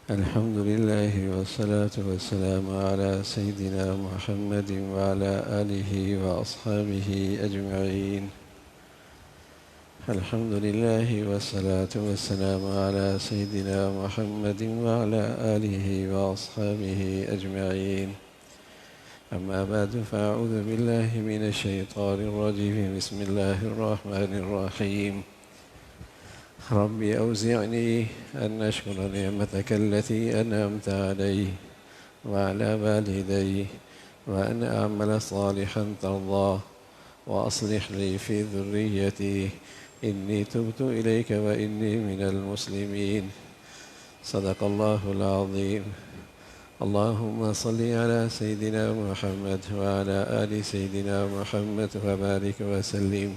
الحمد لله والصلاة والسلام على سيدنا محمد وعلى آله وأصحابه أجمعين. الحمد لله والصلاة والسلام على سيدنا محمد وعلى آله وأصحابه أجمعين. أما بعد فأعوذ بالله من الشيطان الرجيم. بسم الله الرحمن الرحيم. رب أوزعني أن أشكر نعمتك التي أنعمت علي وعلى والدي وأن أعمل صالحا ترضاه وأصلح لي في ذريتي إني تبت إليك وإني من المسلمين. صدق الله العظيم. اللهم صل على سيدنا محمد وعلى آل سيدنا محمد وبارك وسلم.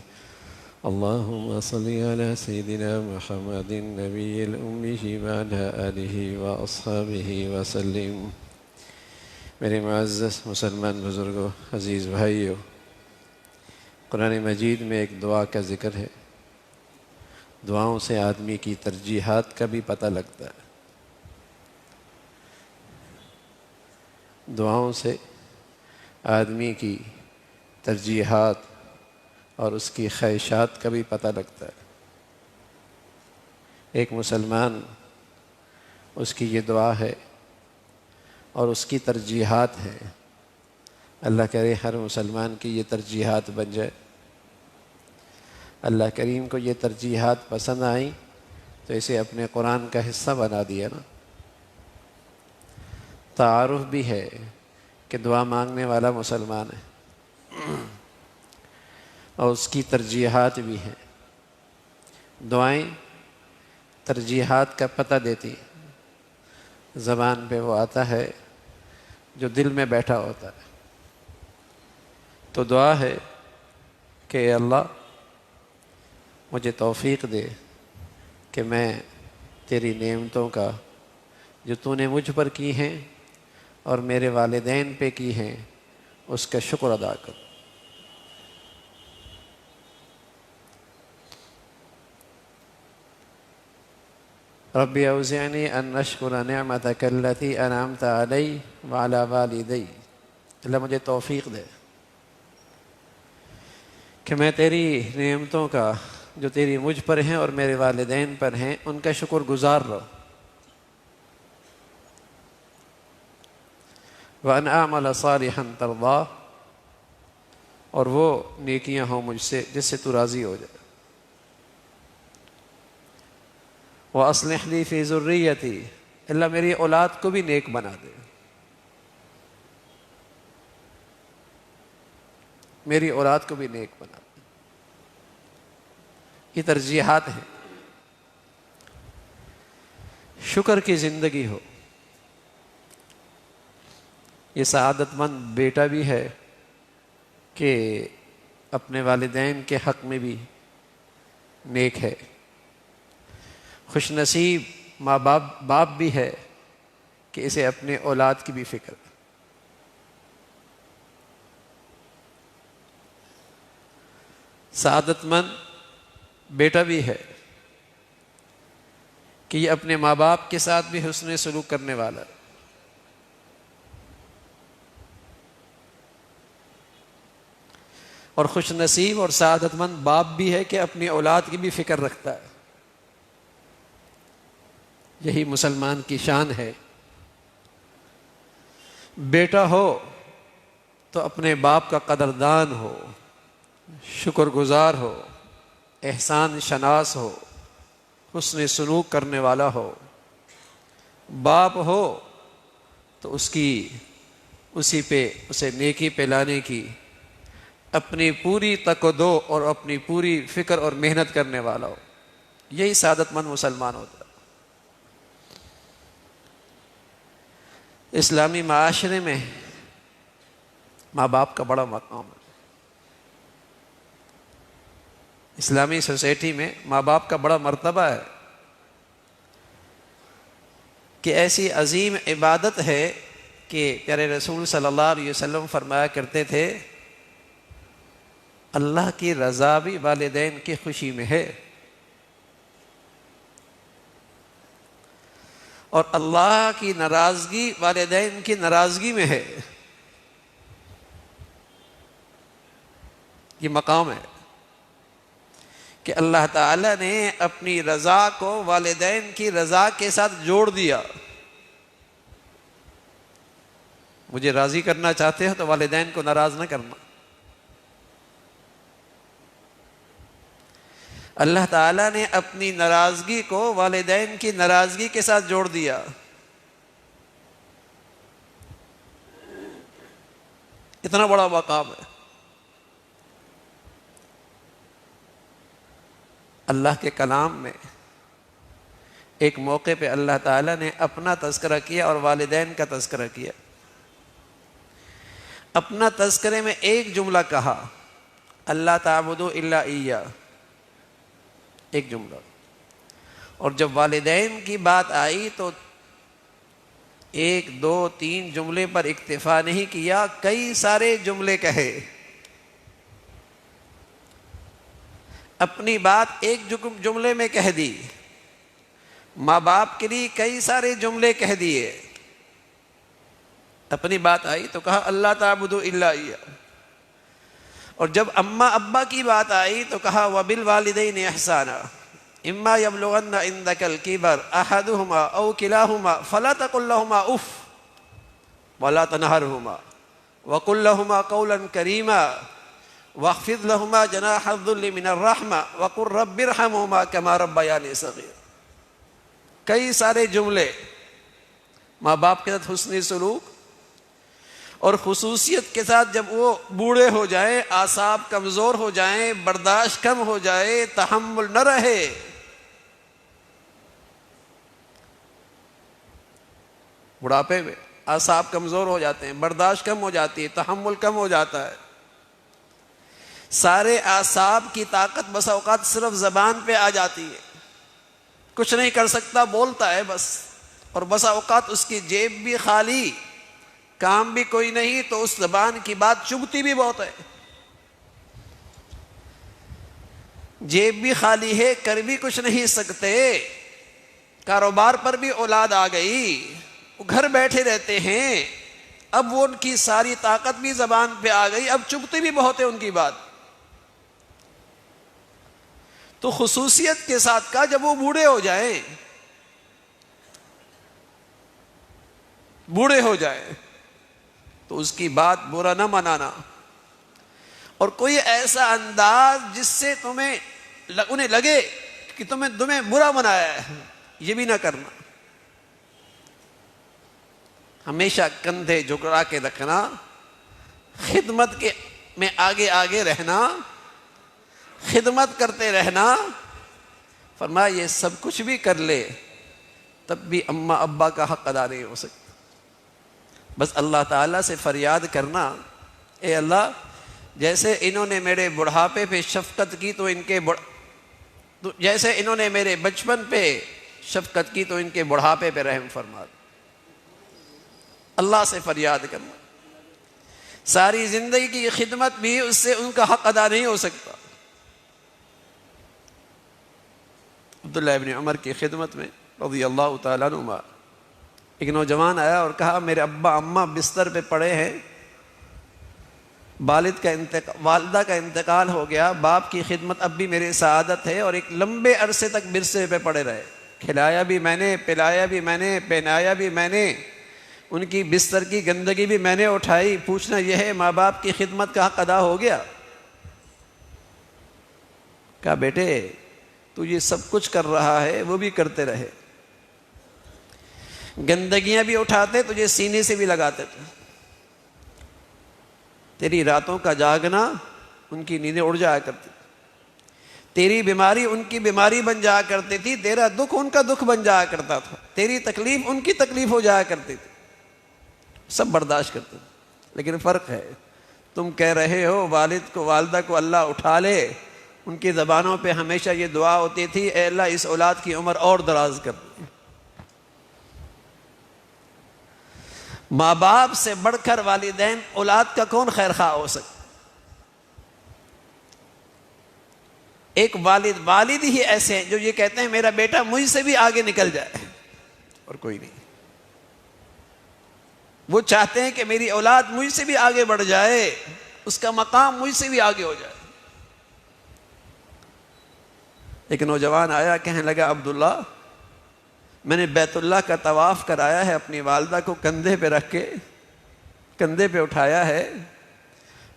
اللهم صل على سيدنا محمد النبي الأمي وعلى آله وأصحابه وسلم. میرے معزز مسلمان بزرگوں، عزیز بھائیوں، قرآن مجید میں ایک دعا کا ذکر ہے۔ دعاؤں سے آدمی کی ترجیحات کا بھی پتہ لگتا ہے۔ دعاؤں سے آدمی کی ترجیحات اور اس کی خواہشات کا بھی پتہ لگتا ہے۔ ایک مسلمان، اس کی یہ دعا ہے اور اس کی ترجیحات ہیں۔ اللہ کرے ہر مسلمان کی یہ ترجیحات بن جائے۔ اللہ کریم کو یہ ترجیحات پسند آئیں تو اسے اپنے قرآن کا حصہ بنا دیا نا۔ تعارف بھی ہے کہ دعا مانگنے والا مسلمان ہے اور اس کی ترجیحات بھی ہیں۔ دعائیں ترجیحات کا پتہ دیتی ہیں۔ زبان پہ وہ آتا ہے جو دل میں بیٹھا ہوتا ہے۔ تو دعا ہے کہ اے اللہ مجھے توفیق دے کہ میں تیری نعمتوں کا جو تو نے مجھ پر کی ہیں اور میرے والدین پہ کی ہیں اس کا شکر ادا کروں۔ رب اوزعنی ان اشکر نعمتک التی انعمت علی وعلی والدی۔ اللہ مجھے توفیق دے کہ میں تیری نعمتوں کا جو تیری مجھ پر ہیں اور میرے والدین پر ہیں ان کا شکر گزار رہو۔ وَأَنْ أَعْمَلَ صَالِحًا تَرْضَاهُ، اور وہ نیکیاں ہوں مجھ سے جس سے تو راضی ہو جائے۔ وَأَصْلِحْ لِي فِي ذُرِّيَّتِي، اللہ میری اولاد کو بھی نیک بنا دے۔ میری اولاد کو بھی نیک بنا دے۔ یہ ترجیحات ہیں۔ شکر کی زندگی ہو۔ یہ سعادت مند بیٹا بھی ہے کہ اپنے والدین کے حق میں بھی نیک ہے۔ خوش نصیب ماں باپ بھی ہے کہ اسے اپنے اولاد کی بھی فکر ہے۔ سعادت مند بیٹا بھی ہے کہ یہ اپنے ماں باپ کے ساتھ بھی حسن سلوک کرنے والا ہے۔ اور خوش نصیب اور سعادت مند باپ بھی ہے کہ اپنی اولاد کی بھی فکر رکھتا ہے۔ یہی مسلمان کی شان ہے۔ بیٹا ہو تو اپنے باپ کا قدردان ہو، شکر گزار ہو، احسان شناس ہو، حسن سلوک کرنے والا ہو۔ باپ ہو تو اسی پہ اسے نیکی پہ لانے کی اپنی پوری تک و دو اور اپنی پوری فکر اور محنت کرنے والا ہو۔ یہی سعادت مند مسلمان ہوتا ہے۔ اسلامی معاشرے میں ماں باپ کا بڑا مقام ہے۔ اسلامی سوسائٹی میں ماں باپ کا بڑا مرتبہ ہے کہ ایسی عظیم عبادت ہے کہ پیارے رسول صلی اللہ علیہ وسلم فرمایا کرتے تھے اللہ کی رضا بھی والدین کی خوشی میں ہے۔ اور اللہ کی ناراضگی والدین کی ناراضگی میں ہے. یہ مقام ہے کہ اللہ تعالیٰ نے اپنی رضا کو والدین کی رضا کے ساتھ جوڑ دیا. مجھے راضی کرنا چاہتے ہو تو والدین کو ناراض نہ کرنا. اللہ تعالیٰ نے اپنی ناراضگی کو والدین کی ناراضگی کے ساتھ جوڑ دیا. اتنا بڑا مقام ہے. اللہ کے کلام میں ایک موقع پہ اللہ تعالیٰ نے اپنا تذکرہ کیا اور والدین کا تذکرہ کیا. اپنا تذکرے میں ایک جملہ کہا، اللہ تعبدوا الا ایہ، ایک جملہ. اور جب والدین کی بات آئی تو ایک دو تین جملے پر اکتفا نہیں کیا، کئی سارے جملے کہے. اپنی بات ایک جملے میں کہہ دی، ماں باپ کے لیے کئی سارے جملے کہہ دیے. اپنی بات آئی تو کہا اللہ تعبدوا الا ایہ. اور جب اماں ابا کی بات آئی تو کہا وبالوالدین احسانا اما یبلغن عندک الکبر احدہما او کلاہما فلا تقل لہما اف ولا تنہرہما وقل لہما قولا کریما واخفض لہما جناح الذل من الرحمہ وقل رب ارحمہما کما ربیانی صغیر. کئی سارے جملے ماں باپ کے ساتھ حسن سلوک، اور خصوصیت کے ساتھ جب وہ بوڑھے ہو جائیں، اعصاب کمزور ہو جائیں، برداشت کم ہو جائے، تحمل نہ رہے، بڑھاپے میں اعصاب کمزور ہو جاتے ہیں، برداشت کم ہو جاتی ہے، تحمل کم ہو جاتا ہے. سارے اعصاب کی طاقت بسا اوقات صرف زبان پہ آ جاتی ہے، کچھ نہیں کر سکتا، بولتا ہے بس. اور بسا اوقات اس کی جیب بھی خالی، کام بھی کوئی نہیں، تو اس زبان کی بات چبھتی بھی بہت ہے. جیب بھی خالی ہے، کر بھی کچھ نہیں سکتے، کاروبار پر بھی اولاد آ گئی، وہ گھر بیٹھے رہتے ہیں، اب وہ ان کی ساری طاقت بھی زبان پہ آ گئی، اب چبھتی بھی بہت ہے ان کی بات. تو خصوصیت کے ساتھ کہا جب وہ بوڑھے ہو جائیں، بوڑھے ہو جائیں تو اس کی بات برا نہ منانا، اور کوئی ایسا انداز جس سے انہیں لگے کہ تمہیں برا منایا ہے، یہ بھی نہ کرنا. ہمیشہ کندھے جھکا کے رکھنا، خدمت میں آگے آگے رہنا، خدمت کرتے رہنا. فرمایا یہ سب کچھ بھی کر لے تب بھی اماں ابا کا حق ادا نہیں ہو سکتا. بس اللہ تعالیٰ سے فریاد کرنا، اے اللہ جیسے انہوں نے میرے بڑھاپے پہ شفقت کی تو جیسے انہوں نے میرے بچپن پہ شفقت کی تو ان کے بڑھاپے پہ رحم فرما. اللہ سے فریاد کرنا. ساری زندگی کی خدمت بھی اس سے ان کا حق ادا نہیں ہو سکتا. عبداللہ ابن عمر کی خدمت میں رضی اللہ تعالیٰ عنہما ایک نوجوان آیا اور کہا میرے ابا اماں بستر پہ پڑے ہیں، والدہ کا انتقال ہو گیا، باپ کی خدمت اب بھی میرے سعادت ہے، اور ایک لمبے عرصے تک بستر پہ پڑے رہے، کھلایا بھی میں نے، پلایا بھی میں نے، پہنایا بھی میں نے، ان کی بستر کی گندگی بھی میں نے اٹھائی. پوچھنا یہ ہے ماں باپ کی خدمت کا حق ادا ہو گیا؟ کہا بیٹے تو یہ سب کچھ کر رہا ہے، وہ بھی کرتے رہے، گندگیاں بھی اٹھاتے، تجھے سینے سے بھی لگاتے تھے، تیری راتوں کا جاگنا ان کی نیندیں اڑ جایا کرتی، تیری بیماری ان کی بیماری بن جایا کرتی تھی، تیرا دکھ ان کا دکھ بن جایا کرتا تھا، تیری تکلیف ان کی تکلیف ہو جایا کرتی تھی، سب برداشت کرتے تھے. لیکن فرق ہے، تم کہہ رہے ہو والد کو والدہ کو اللہ اٹھا لے، ان کی زبانوں پہ ہمیشہ یہ دعا ہوتی تھی اے اللہ اس اولاد کی عمر اور دراز کر دے. ماں باپ سے بڑھ کر والدین اولاد کا کون خیر خواہ ہو سکتا؟ ایک والد ہی ایسے ہیں جو یہ کہتے ہیں میرا بیٹا مجھ سے بھی آگے نکل جائے، اور کوئی نہیں۔ وہ چاہتے ہیں کہ میری اولاد مجھ سے بھی آگے بڑھ جائے، اس کا مقام مجھ سے بھی آگے ہو جائے۔ ایک نوجوان آیا، کہنے لگا عبداللہ میں نے بیت اللہ کا طواف کرایا ہے، اپنی والدہ کو کندھے پہ رکھ کے کندھے پہ اٹھایا ہے،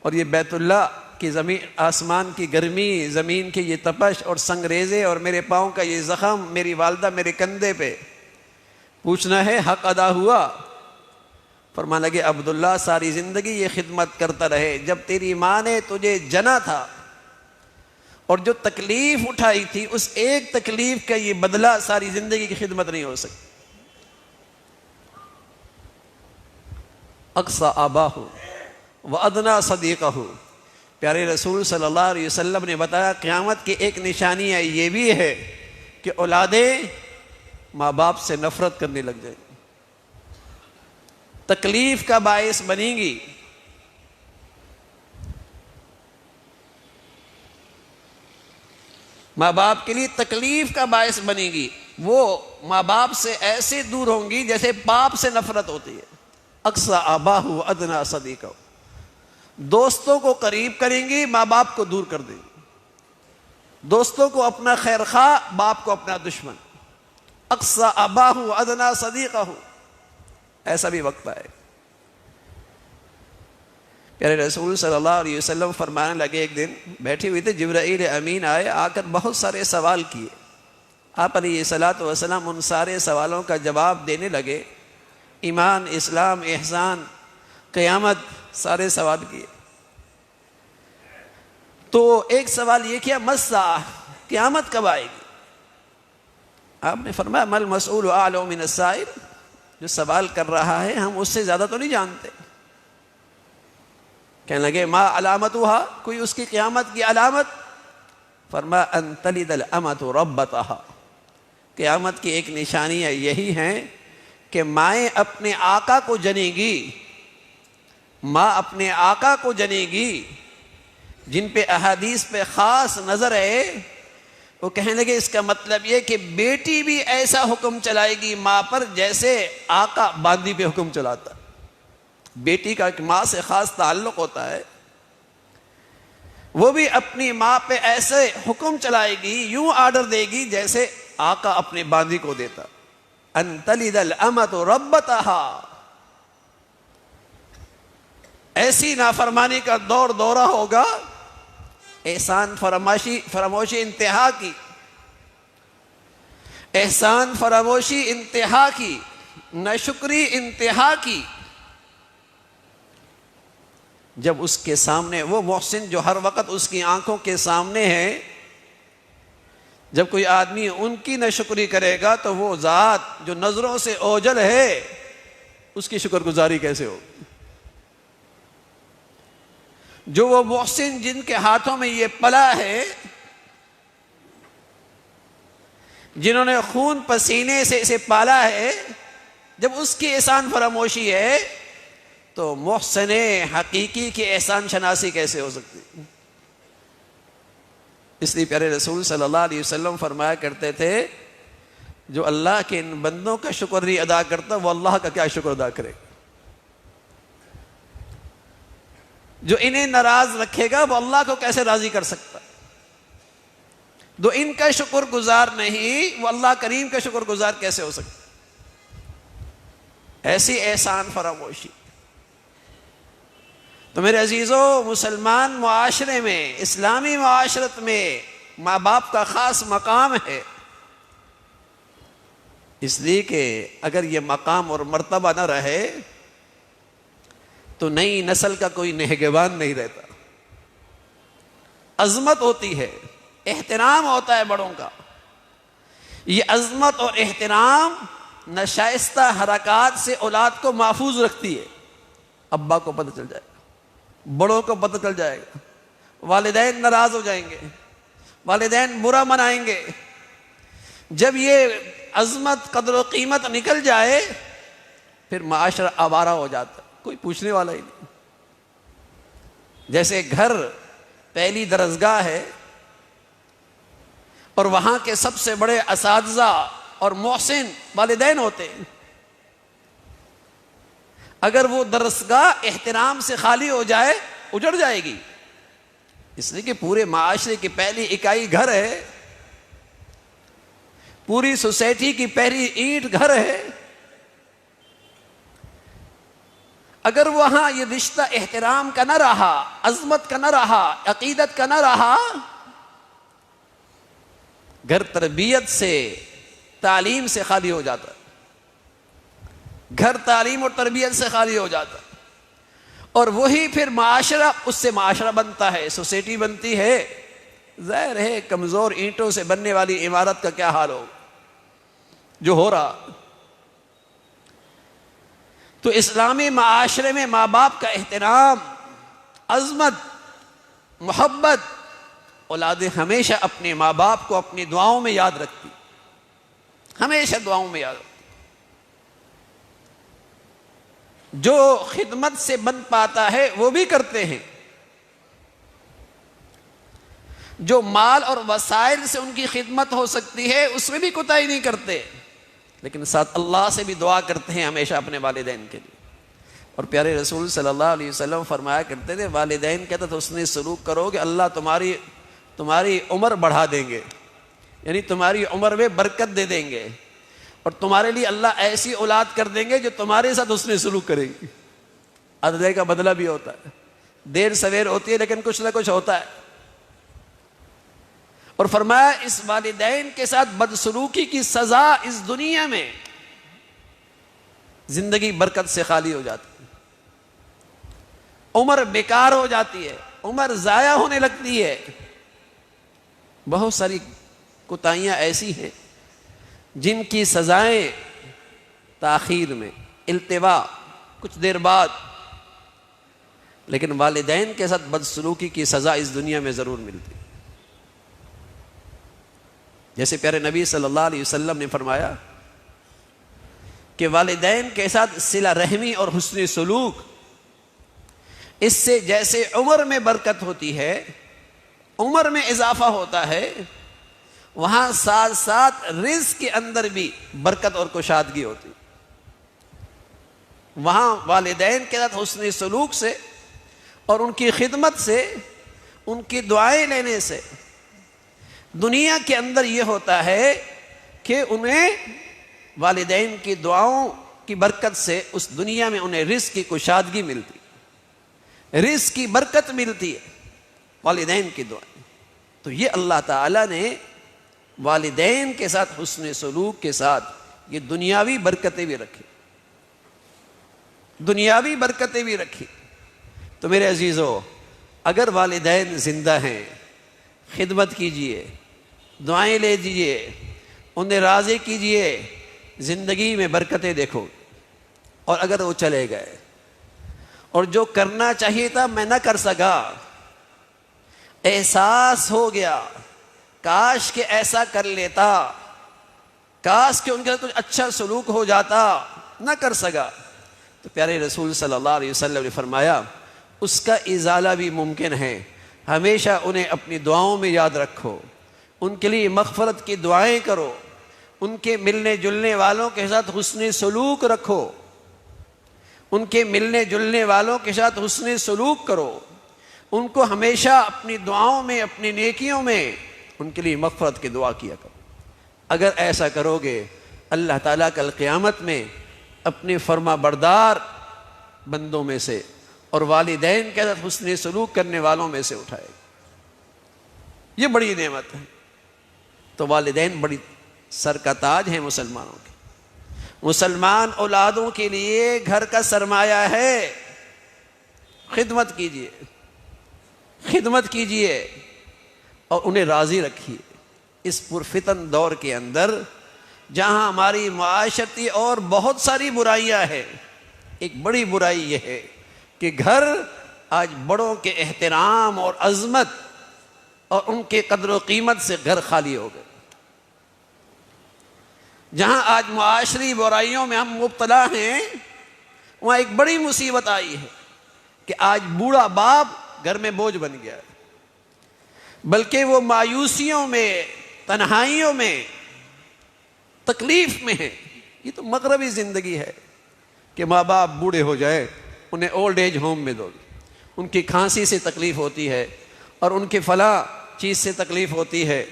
اور یہ بیت اللہ کی زمین، آسمان کی گرمی، زمین کی یہ تپش اور سنگریزے اور میرے پاؤں کا یہ زخم، میری والدہ میرے کندھے پہ، پوچھنا ہے حق ادا ہوا؟ فرمانے لگے عبداللہ ساری زندگی یہ خدمت کرتا رہے، جب تیری ماں نے تجھے جنا تھا اور جو تکلیف اٹھائی تھی، اس ایک تکلیف کا یہ بدلہ ساری زندگی کی خدمت نہیں ہو سکتی۔ اقصى آباہ وادنی صدیقہ، پیارے رسول صلی اللہ علیہ وسلم نے بتایا قیامت کی ایک نشانی ہے یہ بھی ہے کہ اولادیں ماں باپ سے نفرت کرنے لگ جائیں، تکلیف کا باعث بنیں گی۔ ماں باپ کے لیے تکلیف کا باعث بنے گی، وہ ماں باپ سے ایسے دور ہوں گی جیسے باپ سے نفرت ہوتی ہے۔ اقصى آباہ وادنی صدیقہ، دوستوں کو قریب کریں گی، ماں باپ کو دور کر دیں گی، دوستوں کو اپنا خیر خواہ، باپ کو اپنا دشمن۔ اقصى آباہ وادنی صدیقہ، ایسا بھی وقت آئے۔ پیارے رسول صلی اللہ علیہ وسلم فرمانے لگے، ایک دن بیٹھے ہوئے تھے، جبرائیل امین آئے، آ کر بہت سارے سوال کیے۔ آپ علیہ الصلوۃ والسلام ان سارے سوالوں کا جواب دینے لگے، ایمان، اسلام، احسان، قیامت، سارے سوال کیے۔ تو ایک سوال یہ کیا، الساعہ، قیامت کب آئے گی؟ آپ نے فرمایا ما المسئول اعلم من السائل، جو سوال کر رہا ہے ہم اس سے زیادہ تو نہیں جانتے۔ کہنے لگے ما علامتها، کوئی اس کی قیامت کی علامت؟ فرمایا ان تلد الامۃ ربتها، قیامت کی ایک نشانی ہے یہی ہے کہ مائیں اپنے آقا کو جنے گی، ماں اپنے آقا کو جنے گی۔ جن پہ احادیث پہ خاص نظر ہے وہ کہنے لگے اس کا مطلب یہ کہ بیٹی بھی ایسا حکم چلائے گی ماں پر جیسے آقا باندی پہ حکم چلاتا ہے۔ بیٹی کا ایک ماں سے خاص تعلق ہوتا ہے، وہ بھی اپنی ماں پہ ایسے حکم چلائے گی، یوں آرڈر دے گی جیسے آقا اپنے باندی کو دیتا۔ ان تلد الامۃ ربتها، ایسی نافرمانی کا دور دورہ ہوگا، احسان فراموشی انتہا کی، احسان فراموشی انتہا کی، ناشکری انتہا کی۔ جب اس کے سامنے وہ محسن جو ہر وقت اس کی آنکھوں کے سامنے ہے، جب کوئی آدمی ان کی ناشکری کرے گا تو وہ ذات جو نظروں سے اوجھل ہے اس کی شکر گزاری کیسے ہوگی؟ جو وہ محسن جن کے ہاتھوں میں یہ پلا ہے، جنہوں نے خون پسینے سے اسے پالا ہے، جب اس کی احسان فراموشی ہے تو محسن حقیقی کی احسان شناسی کیسے ہو سکتی؟ اس لیے پیارے رسول صلی اللہ علیہ وسلم فرمایا کرتے تھے جو اللہ کے ان بندوں کا شکر نہیں ادا کرتا وہ اللہ کا کیا شکر ادا کرے؟ جو انہیں ناراض رکھے گا وہ اللہ کو کیسے راضی کر سکتا؟ جو ان کا شکر گزار نہیں وہ اللہ کریم کا شکر گزار کیسے ہو سکتا؟ ایسی احسان فراموشی۔ تو میرے عزیزوں، مسلمان معاشرے میں، اسلامی معاشرت میں ماں باپ کا خاص مقام ہے، اس لیے کہ اگر یہ مقام اور مرتبہ نہ رہے تو نئی نسل کا کوئی نگہبان نہیں رہتا۔ عظمت ہوتی ہے، احترام ہوتا ہے بڑوں کا، یہ عظمت اور احترام ناشائستہ حرکات سے اولاد کو محفوظ رکھتی ہے۔ ابا کو پتہ چل جائے گا، بڑوں کو پتہ چل جائے گا، والدین ناراض ہو جائیں گے، والدین برا منائیں گے۔ جب یہ عظمت، قدر و قیمت نکل جائے پھر معاشرہ آوارہ ہو جاتا ہے، کوئی پوچھنے والا ہی نہیں۔ جیسے گھر پہلی درسگاہ ہے اور وہاں کے سب سے بڑے اساتذہ اور محسن والدین ہوتے ہیں۔ اگر وہ درسگاہ احترام سے خالی ہو جائے اجڑ جائے گی، اس لیے کہ پورے معاشرے کی پہلی اکائی گھر ہے، پوری سوسائٹی کی پہلی اینٹ گھر ہے۔ اگر وہاں یہ رشتہ احترام کا نہ رہا، عظمت کا نہ رہا، عقیدت کا نہ رہا، گھر تربیت سے تعلیم سے خالی ہو جاتا، گھر تعلیم اور تربیت سے خالی ہو جاتا، اور وہی پھر معاشرہ، اس سے معاشرہ بنتا ہے، سوسائٹی بنتی ہے۔ ظاہر ہے کمزور اینٹوں سے بننے والی عمارت کا کیا حال ہو جو ہو رہا۔ تو اسلامی معاشرے میں ماں باپ کا احترام، عظمت، محبت، اولادیں ہمیشہ اپنے ماں باپ کو اپنی دعاؤں میں یاد رکھتی، ہمیشہ دعاؤں میں یاد رکھتی۔ جو خدمت سے بن پاتا ہے وہ بھی کرتے ہیں، جو مال اور وسائل سے ان کی خدمت ہو سکتی ہے اس میں بھی کوتاہی نہیں کرتے، لیکن ساتھ اللہ سے بھی دعا کرتے ہیں ہمیشہ اپنے والدین کے لیے۔ اور پیارے رسول صلی اللہ علیہ وسلم فرمایا کرتے تھے والدین کے ساتھ حسن سلوک کرو گے اللہ تمہاری عمر بڑھا دیں گے، یعنی تمہاری عمر میں برکت دے دیں گے، اور تمہارے لیے اللہ ایسی اولاد کر دیں گے جو تمہارے ساتھ حسن سلوک کرے گی۔ عدلے کا بدلہ بھی ہوتا ہے، دیر سویر ہوتی ہے لیکن کچھ نہ کچھ ہوتا ہے۔ اور فرمایا اس والدین کے ساتھ بدسلوکی کی سزا اس دنیا میں زندگی برکت سے خالی ہو جاتی ہے، عمر بیکار ہو جاتی ہے، عمر ضائع ہونے لگتی ہے۔ بہت ساری کوتاہیاں ایسی ہیں جن کی سزائیں تاخیر میں، التوا، کچھ دیر بعد، لیکن والدین کے ساتھ بدسلوکی کی سزا اس دنیا میں ضرور ملتی۔ جیسے پیارے نبی صلی اللہ علیہ وسلم نے فرمایا کہ والدین کے ساتھ صلہ رحمی اور حسن سلوک، اس سے جیسے عمر میں برکت ہوتی ہے، عمر میں اضافہ ہوتا ہے، وہاں ساتھ ساتھ رزق کے اندر بھی برکت اور کشادگی ہوتی۔ وہاں والدین کے ساتھ حسن سلوک سے اور ان کی خدمت سے، ان کی دعائیں لینے سے دنیا کے اندر یہ ہوتا ہے کہ انہیں والدین کی دعاؤں کی برکت سے اس دنیا میں انہیں رزق کی کشادگی ملتی، رزق کی برکت ملتی ہے والدین کی دعائیں۔ تو یہ اللہ تعالیٰ نے والدین کے ساتھ حسن سلوک کے ساتھ یہ دنیاوی برکتیں بھی رکھی، دنیاوی برکتیں بھی رکھی۔ تو میرے عزیزو، اگر والدین زندہ ہیں خدمت کیجئے، دعائیں لے دیجئے، انہیں راضی کیجئے، زندگی میں برکتیں دیکھو۔ اور اگر وہ چلے گئے اور جو کرنا چاہیے تھا میں نہ کر سکا، احساس ہو گیا کاش کہ ایسا کر لیتا، کاش کہ ان کے ساتھ کچھ اچھا سلوک ہو جاتا، نہ کر سکا، تو پیارے رسول صلی اللہ علیہ وسلم نے فرمایا اس کا ازالہ بھی ممکن ہے۔ ہمیشہ انہیں اپنی دعاؤں میں یاد رکھو، ان کے لیے مغفرت کی دعائیں کرو، ان کے ملنے جلنے والوں کے ساتھ حسن سلوک رکھو، ان کے ملنے جلنے والوں کے ساتھ حسن سلوک کرو، ان کو ہمیشہ اپنی دعاؤں میں، اپنی نیکیوں میں ان کے لیے مغفرت کی دعا کیا کرو۔ اگر ایسا کرو گے اللہ تعالیٰ کل قیامت میں اپنے فرما بردار بندوں میں سے اور والدین کے ساتھ حسن سلوک کرنے والوں میں سے اٹھائے گا۔ یہ بڑی نعمت ہے۔ تو والدین بڑی سر کا تاج ہیں مسلمانوں کے، مسلمان اولادوں کے لیے گھر کا سرمایہ ہے۔ خدمت کیجئے، خدمت کیجئے اور انہیں راضی رکھیے اس پرفتن دور کے اندر جہاں ہماری معاشرتی اور بہت ساری برائیاں ہیں۔ ایک بڑی برائی یہ ہے کہ گھر آج بڑوں کے احترام اور عظمت اور ان کے قدر و قیمت سے گھر خالی ہو گئے۔ جہاں آج معاشری برائیوں میں ہم مبتلا ہیں، وہاں ایک بڑی مصیبت آئی ہے کہ آج بوڑھا باپ گھر میں بوجھ بن گیا ہے، بلکہ وہ مایوسیوں میں، تنہائیوں میں، تکلیف میں ہیں. یہ تو مغربی زندگی ہے کہ ماں باپ بوڑھے ہو جائے انہیں اولڈ ایج ہوم میں دو، ان کی کھانسی سے تکلیف ہوتی ہے اور ان کے فلاں چیز سے تکلیف ہوتی ہے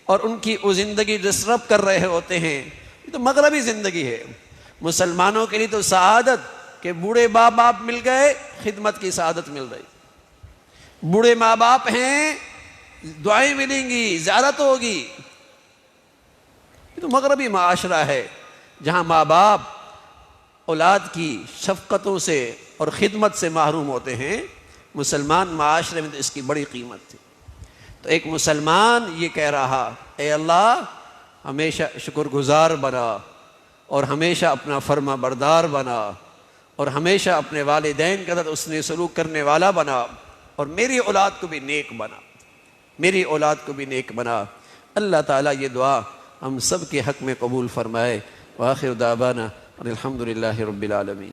اور ان کی وہ زندگی ڈسٹرب کر رہے ہوتے ہیں. یہ تو مغربی زندگی ہے. مسلمانوں کے لیے تو سعادت کہ بوڑھے ماں باپ مل گئے، خدمت کی سعادت مل رہی. بوڑھے ماں باپ ہیں، دعائیں ملیں گی، زیارت ہوگی. یہ تو مغربی معاشرہ ہے جہاں ماں باپ اولاد کی شفقتوں سے اور خدمت سے محروم ہوتے ہیں. مسلمان معاشرے میں تو اس کی بڑی قیمت تھی. تو ایک مسلمان یہ کہہ رہا، اے اللہ ہمیشہ شکر گزار بنا اور ہمیشہ اپنا فرما بردار بنا اور ہمیشہ اپنے والدین کے ساتھ حسن سلوک کرنے والا بنا اور میری اولاد کو بھی نیک بنا، میری اولاد کو بھی نیک بنا. اللہ تعالیٰ یہ دعا ہم سب کے حق میں قبول فرمائے. وآخر دعوانا الحمد للہ رب العالمین.